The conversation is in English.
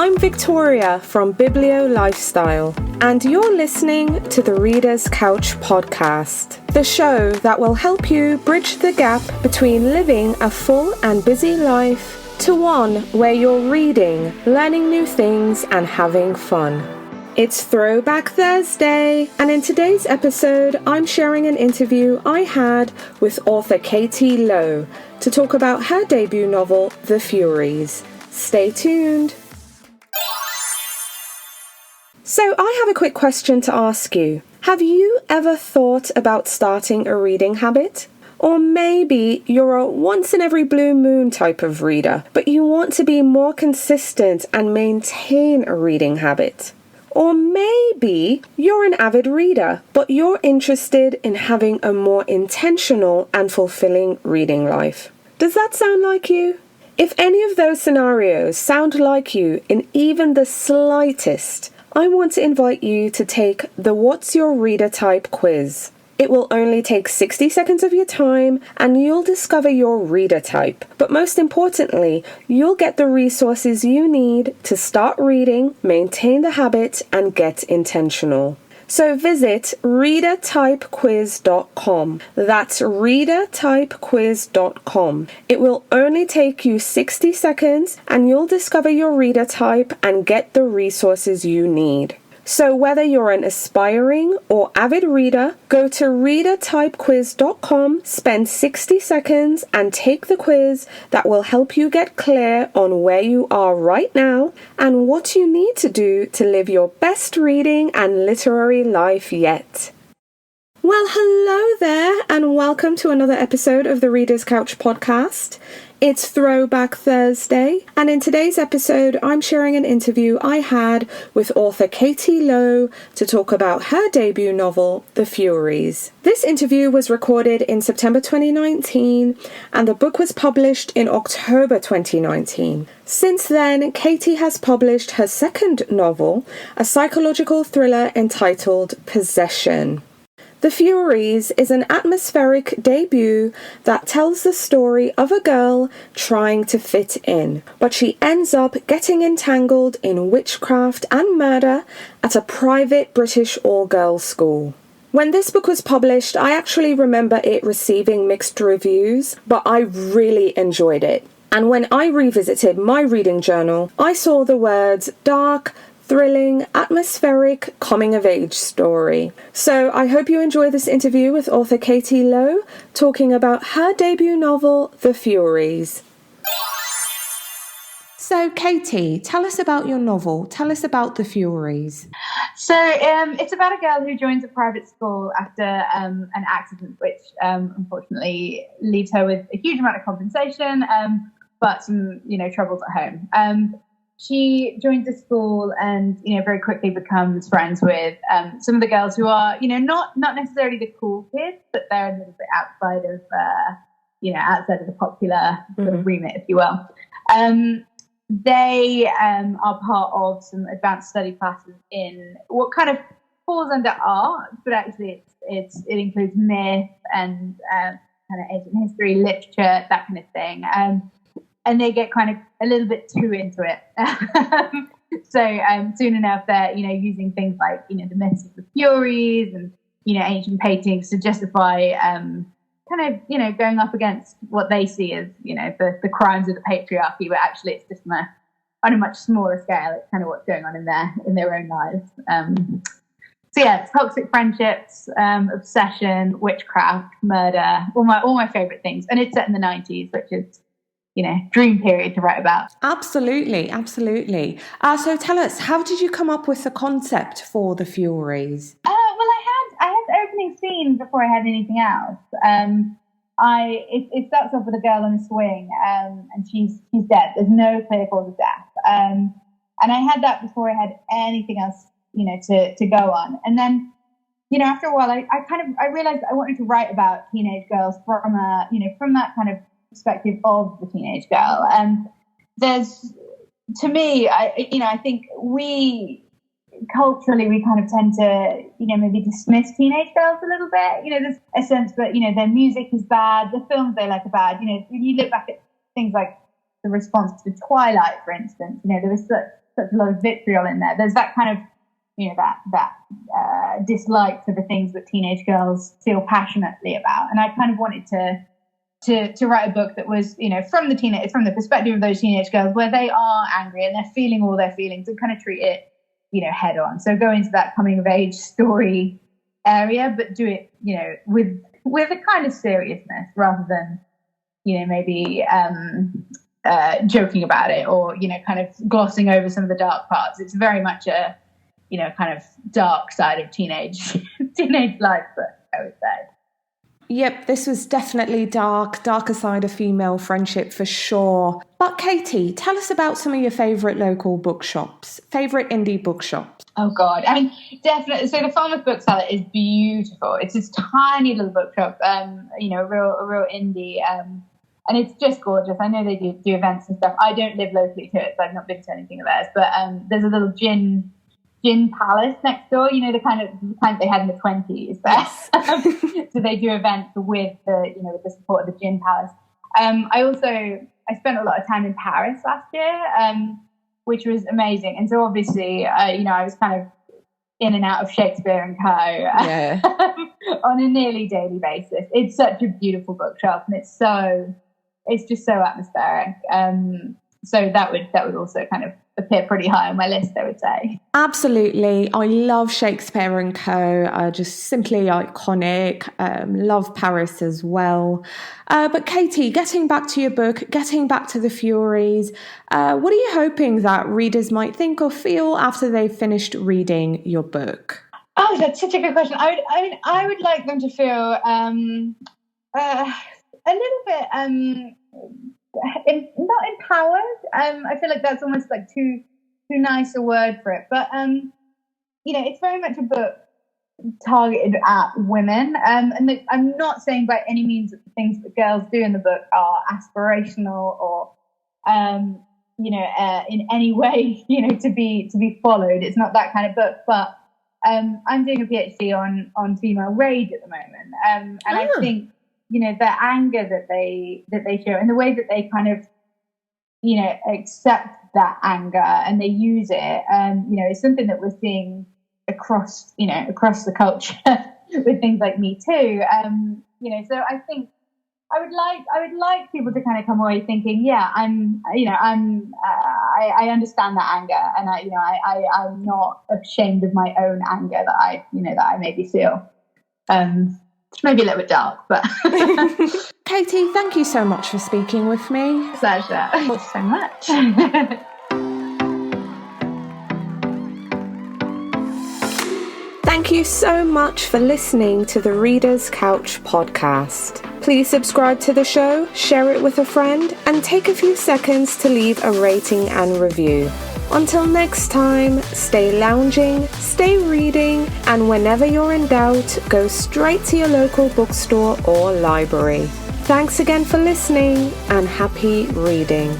I'm Victoria from Biblio Lifestyle, and you're listening to the Reader's Couch podcast, the show that will help you bridge the gap between living a full and busy life to one where you're reading, learning new things, and having fun. It's Throwback Thursday, and in today's episode, I'm sharing an interview I had with author Katie Lowe to talk about her debut novel, The Furies. Stay tuned. So I have a quick question to ask you. Have you ever thought about starting a reading habit? Or maybe you're a once in every blue moon type of reader, but you want to be more consistent and maintain a reading habit. Or maybe you're an avid reader, but you're interested in having a more intentional and fulfilling reading life. Does that sound like you? If any of those scenarios sound like you in even the slightest, I want to invite you to take the What's Your Reader Type quiz. It will only take 60 seconds of your time and you'll discover your reader type. But most importantly, you'll get the resources you need to start reading, maintain the habit, and get intentional. So visit readertypequiz.com. That's readertypequiz.com. It will only take you 60 seconds and you'll discover your reader type and get the resources you need. So whether you're an aspiring or avid reader, go to readertypequiz.com, spend 60 seconds and take the quiz that will help you get clear on where you are right now and what you need to do to live your best reading and literary life yet. Well, hello there and welcome to another episode of the Reader's Couch podcast. It's Throwback Thursday, and in today's episode, I'm sharing an interview I had with author Katie Lowe to talk about her debut novel, The Furies. This interview was recorded in September 2019, and the book was published in October 2019. Since then, Katie has published her second novel, a psychological thriller entitled Possession. The Furies is an atmospheric debut that tells the story of a girl trying to fit in, but she ends up getting entangled in witchcraft and murder at a private British all-girls school. When this book was published, I actually remember it receiving mixed reviews, but I really enjoyed it. And when I revisited my reading journal, I saw the words dark, thrilling, atmospheric, coming-of-age story. So I hope you enjoy this interview with author Katie Lowe talking about her debut novel, The Furies. So Katie, tell us about your novel. Tell us about The Furies. So it's about a girl who joins a private school after an accident which unfortunately leaves her with a huge amount of compensation, but some troubles at home. She joins the school and, very quickly becomes friends with some of the girls who are, not necessarily the cool kids, but they're a little bit outside of, outside of the popular sort of remit, if you will. They are part of some advanced study classes in what kind of falls under art, but actually it includes myth and kind of ancient history, literature, that kind of thing. And they get kind of a little bit too into it. So soon enough, they're, using things like, the myths of the Furies and, ancient paintings to justify kind of, going up against what they see as, the crimes of the patriarchy, but actually it's just on a much smaller scale. It's kind of what's going on in their own lives. So yeah, toxic friendships, obsession, witchcraft, murder, all my favorite things. And it's set in the 90s, which is, dream period to write about. Absolutely. So tell us, how did you come up with the concept for The Furies? Well, I had the opening scene before I had anything else. It starts off with a girl on a swing, and she's dead. There's no clear cause of death. And I had that before I had anything else, to go on. And then, after a while, I realized I wanted to write about teenage girls from that kind of perspective of the teenage girl. And there's, to me, I think culturally we kind of tend to, maybe dismiss teenage girls a little bit. There's a sense that, their music is bad, the films they like are bad. When you look back at things like the response to Twilight, for instance, there was a lot of vitriol in there. There's that kind of, that dislike for the things that teenage girls feel passionately about. And I kind of wanted to write a book that was, from the perspective of those teenage girls, where they are angry and they're feeling all their feelings, and kind of treat it, head on. So go into that coming of age story area, but do it, with a kind of seriousness rather than, maybe joking about it or, kind of glossing over some of the dark parts. It's very much a, kind of dark side of teenage life, I would say. Yep, this was definitely darker side of female friendship for sure. But Katie, tell us about some of your favourite local bookshops, favourite indie bookshops. Oh God, I mean, definitely. So the Farmers Bookseller is beautiful. It's this tiny little bookshop, a real indie, and it's just gorgeous. I know they do events and stuff. I don't live locally to it, so I've not been to anything of theirs. But there's a little gin palace next door, the kind they had in the 20s. Yes. So they do events with the support of the gin palace. I spent a lot of time in Paris last year, which was amazing. And so obviously, I was kind of in and out of Shakespeare and Co. On a nearly daily basis. It's such a beautiful bookshop, and it's just so atmospheric. So that would also kind of appear pretty high on my list, I would say. Absolutely. I love Shakespeare and Co. Just simply iconic. Love Paris as well. But Katie, getting back to your book, getting back to the Furies, what are you hoping that readers might think or feel after they've finished reading your book? Oh, that's such a good question. I would like them to feel a little bit not empowered. I feel like that's almost like too nice a word for it. But it's very much a book targeted at women. And I'm not saying by any means that the things that girls do in the book are aspirational or in any way to be followed. It's not that kind of book. But I'm doing a PhD on female rage at the moment, and I think the anger that they show and the way that they kind of accept that anger and they use it, is something that we're seeing across the culture with things like Me Too. So I think I would like people to kind of come away thinking, I understand that anger, and I'm not ashamed of my own anger that I maybe feel. It's maybe a little bit dark, but Katie, thank you so much for speaking with me. Pleasure. Thank you so much. Thank you so much for listening to the Reader's Couch podcast. Please subscribe to the show, share it with a friend, and take a few seconds to leave a rating and review. Until next time, stay lounging, stay reading, and whenever you're in doubt, go straight to your local bookstore or library. Thanks again for listening, and happy reading.